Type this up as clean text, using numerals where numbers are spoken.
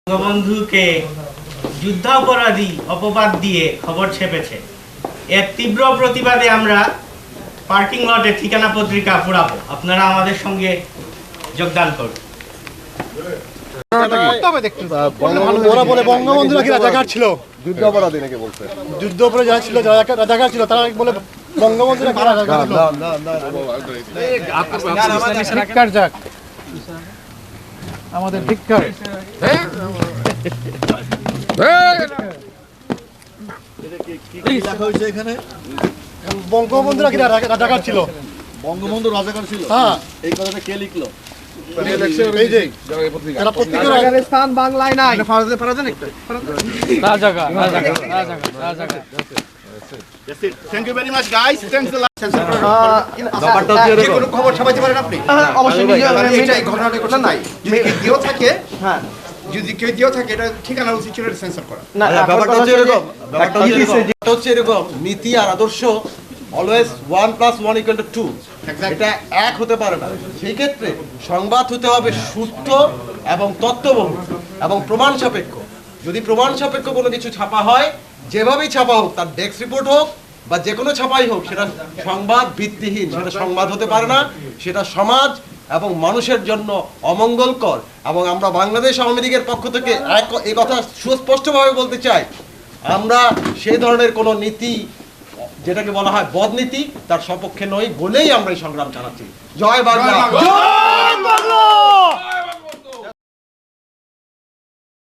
বঙ্গবন্ধুকে যুদ্ধাপরাধী অপবাদ দিয়ে খবর ছেপেছে। এর তীব্র প্রতিবাদে আমরা পার্কিং লটে ঠিকানা পত্রিকা পুরাবো। আপনারা আমাদের সঙ্গে যোগদান করুন। বঙ্গবন্ধু নাকি রাজাকার ছিল, যুদ্ধাপরাধী নাকি বলছে? যুদ্ধ করে যারা ছিল, রাজাকার ছিল, তারা বলে বঙ্গবন্ধু নাকি রাজাকার ছিল। ধিক্কার যাক, আমাদের ধিক্কার। এখানে বঙ্গবন্ধু নাকি রাজাকার ছিল। বঙ্গবন্ধু রাজাকার ছিল, হ্যাঁ, এই কথাটা কে লিখলো? এই যে যারা পত্রিকার স্থান বাংলায় নাই। Thank you very much guys, thanks a lot. ব্যাপারটা হচ্ছে যে কোনো খবর ছাপাইতে পারেন আপনি? অবশ্যই মানে এই ঘটনাটা কথা নাই, যদি কেউ দিয়েও থাকে, হ্যাঁ, যদি কেউ দিয়েও থাকে, এটা ঠিকানা উচিত ছিল সেন্সর করা। না ব্যাপারটা হচ্ছে এরকম, ব্যাপারটা হচ্ছে এরকম, নীতি আর আদর্শ অলওয়েজ 1+1=2, এটা এক হতে পারে না। সেই ক্ষেত্রে সংবাদ হতে হবে সুস্থ এবং তথ্যবহুল এবং প্রমাণ সাপেক্ষ। যদি প্রমাণ সাপেক্ষ কোনো কিছু ছাপা হয়, যেভাবেই ছাপা হোক, তার ডেস্ক রিপোর্ট হোক বা যে কোনো ছাপাই হোক, সেটা সংবাদ ভিত্তিহীন, সেটা সংবাদ হতে পারে না, সেটা সমাজ এবং মানুষের জন্য অমঙ্গলকর। এবং আমরা বাংলাদেশ আওয়ামী লীগের পক্ষ থেকে এই কথা সুস্পষ্টভাবে বলতে চাই, আমরা সেই ধরনের কোনো নীতি, যেটাকে বলা হয় বদনীতি, তার সপক্ষে নই বলেই আমরা এই সংগ্রাম চালাচ্ছি। জয় বাংলা।